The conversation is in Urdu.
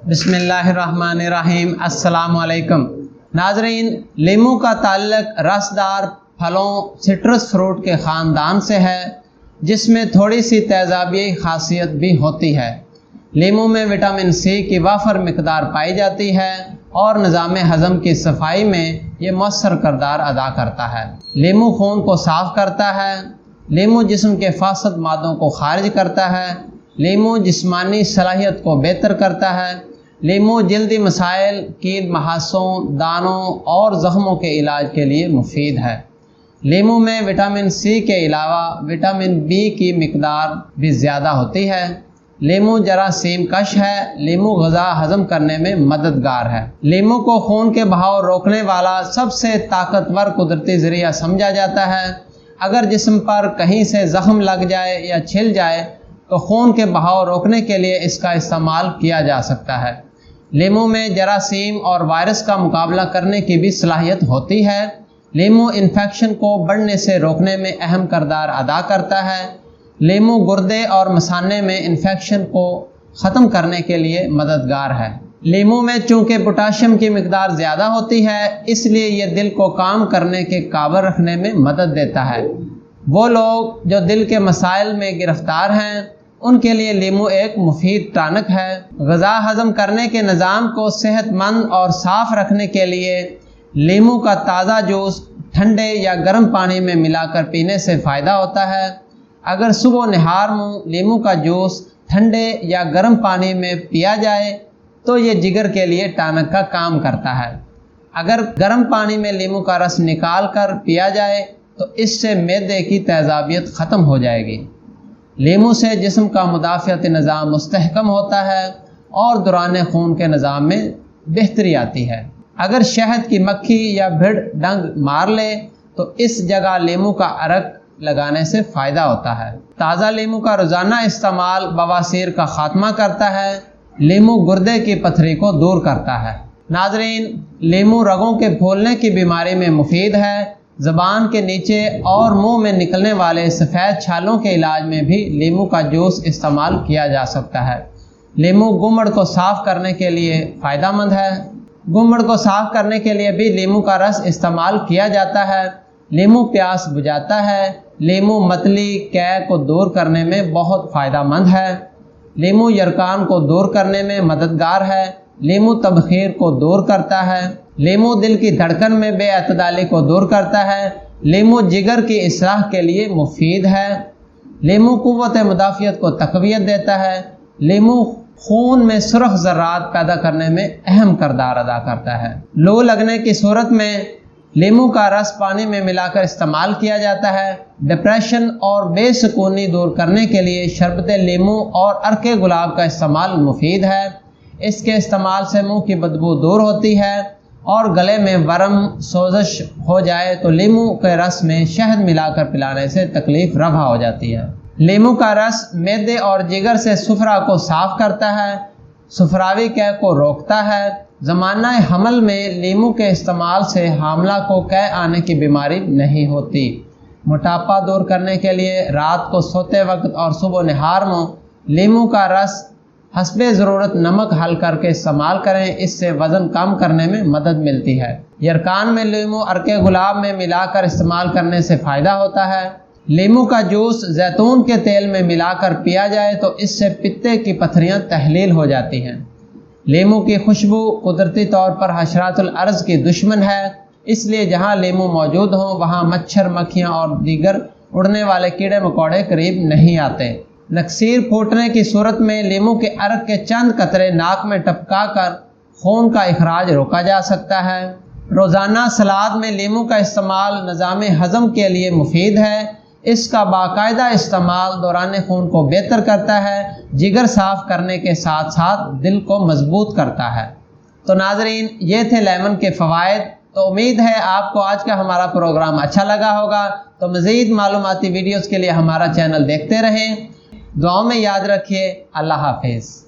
بسم اللہ الرحمن الرحیم۔ السلام علیکم ناظرین، لیمو کا تعلق رسدار پھلوں سٹرس فروٹ کے خاندان سے ہے، جس میں تھوڑی سی تیزابی خاصیت بھی ہوتی ہے۔ لیمو میں وٹامن سی کی وافر مقدار پائی جاتی ہے اور نظام ہضم کی صفائی میں یہ مؤثر کردار ادا کرتا ہے۔ لیمو خون کو صاف کرتا ہے۔ لیمو جسم کے فاسد مادوں کو خارج کرتا ہے۔ لیمو جسمانی صلاحیت کو بہتر کرتا ہے۔ لیمو جلدی مسائل، کیل محاسوں، دانوں اور زخموں کے علاج کے لیے مفید ہے۔ لیمو میں وٹامن سی کے علاوہ وٹامن بی کی مقدار بھی زیادہ ہوتی ہے۔ لیمو جراثیم کش ہے۔ لیمو غذا ہضم کرنے میں مددگار ہے۔ لیمو کو خون کے بہاؤ روکنے والا سب سے طاقتور قدرتی ذریعہ سمجھا جاتا ہے۔ اگر جسم پر کہیں سے زخم لگ جائے یا چھل جائے تو خون کے بہاؤ روکنے کے لیے اس کا استعمال کیا جا سکتا ہے۔ لیمو میں جراثیم اور وائرس کا مقابلہ کرنے کی بھی صلاحیت ہوتی ہے۔ لیمو انفیکشن کو بڑھنے سے روکنے میں اہم کردار ادا کرتا ہے۔ لیمو گردے اور مثانے میں انفیکشن کو ختم کرنے کے لیے مددگار ہے۔ لیمو میں چونکہ پوٹاشیم کی مقدار زیادہ ہوتی ہے، اس لیے یہ دل کو کام کرنے کے قابل رکھنے میں مدد دیتا ہے۔ وہ لوگ جو دل کے مسائل میں گرفتار ہیں، ان کے لیے لیمو ایک مفید ٹانک ہے۔ غذا ہضم کرنے کے نظام کو صحت مند اور صاف رکھنے کے لیے لیمو کا تازہ جوس ٹھنڈے یا گرم پانی میں ملا کر پینے سے فائدہ ہوتا ہے۔ اگر صبح و نہار میں لیمو کا جوس ٹھنڈے یا گرم پانی میں پیا جائے تو یہ جگر کے لیے ٹانک کا کام کرتا ہے۔ اگر گرم پانی میں لیمو کا رس نکال کر پیا جائے تو اس سے معدے کی تیزابیت ختم ہو جائے گی۔ لیمو سے جسم کا مدافعتی نظام مستحکم ہوتا ہے اور دوران خون کے نظام میں بہتری آتی ہے۔ اگر شہد کی مکھی یا بھیڑ ڈنگ مار لے تو اس جگہ لیمو کا عرق لگانے سے فائدہ ہوتا ہے۔ تازہ لیمو کا روزانہ استعمال بواسیر کا خاتمہ کرتا ہے۔ لیمو گردے کی پتھری کو دور کرتا ہے۔ ناظرین، لیمو رگوں کے پھولنے کی بیماری میں مفید ہے۔ زبان کے نیچے اور منہ میں نکلنے والے سفید چھالوں کے علاج میں بھی لیمو کا جوس استعمال کیا جا سکتا ہے۔ لیمو گمڑ کو صاف کرنے کے لیے فائدہ مند ہے۔ گمڑ کو صاف کرنے کے لیے بھی لیمو کا رس استعمال کیا جاتا ہے۔ لیمو پیاس بجھاتا ہے۔ لیمو متلی قے کو دور کرنے میں بہت فائدہ مند ہے۔ لیمو یرقان کو دور کرنے میں مددگار ہے۔ لیمو تبخیر کو دور کرتا ہے۔ لیمو دل کی دھڑکن میں بے اعتدالی کو دور کرتا ہے۔ لیمو جگر کی اصلاح کے لیے مفید ہے۔ لیمو قوت مدافعت کو تقویت دیتا ہے۔ لیمو خون میں سرخ ذرات پیدا کرنے میں اہم کردار ادا کرتا ہے۔ لو لگنے کی صورت میں لیمو کا رس پانی میں ملا کر استعمال کیا جاتا ہے۔ ڈپریشن اور بے سکونی دور کرنے کے لیے شربت لیمو اور عرق گلاب کا استعمال مفید ہے۔ اس کے استعمال سے منہ کی بدبو دور ہوتی ہے اور گلے میں ورم سوزش ہو جائے تو لیمو کے رس میں شہد ملا کر پلانے سے تکلیف رفع ہو جاتی ہے۔ لیمو کا رس معدے اور جگر سے سفرہ کو صاف کرتا ہے، سفراوی قے کو روکتا ہے۔ زمانہ حمل میں لیمو کے استعمال سے حاملہ کو قے آنے کی بیماری نہیں ہوتی۔ موٹاپا دور کرنے کے لیے رات کو سوتے وقت اور صبح و نہار میں لیمو کا رس حسب ضرورت نمک حل کر کے استعمال کریں، اس سے وزن کم کرنے میں مدد ملتی ہے۔ یرقان میں لیمو عرق گلاب میں ملا کر استعمال کرنے سے فائدہ ہوتا ہے۔ لیمو کا جوس زیتون کے تیل میں ملا کر پیا جائے تو اس سے پتے کی پتھریاں تحلیل ہو جاتی ہیں۔ لیمو کی خوشبو قدرتی طور پر حشرات الارض کی دشمن ہے، اس لیے جہاں لیمو موجود ہوں وہاں مچھر، مکھیاں اور دیگر اڑنے والے کیڑے مکوڑے قریب نہیں آتے۔ نکسیر پھوٹنے کی صورت میں لیمو کے عرق کے چند قطرے ناک میں ٹپکا کر خون کا اخراج روکا جا سکتا ہے۔ روزانہ سلاد میں لیمو کا استعمال نظام ہضم کے لیے مفید ہے۔ اس کا باقاعدہ استعمال دوران خون کو بہتر کرتا ہے، جگر صاف کرنے کے ساتھ ساتھ دل کو مضبوط کرتا ہے۔ تو ناظرین، یہ تھے لیمن کے فوائد۔ تو امید ہے آپ کو آج کا ہمارا پروگرام اچھا لگا ہوگا۔ تو مزید معلوماتی ویڈیوز کے لیے ہمارا چینل دیکھتے رہیں۔ دعاؤں میں یاد رکھیے۔ اللہ حافظ۔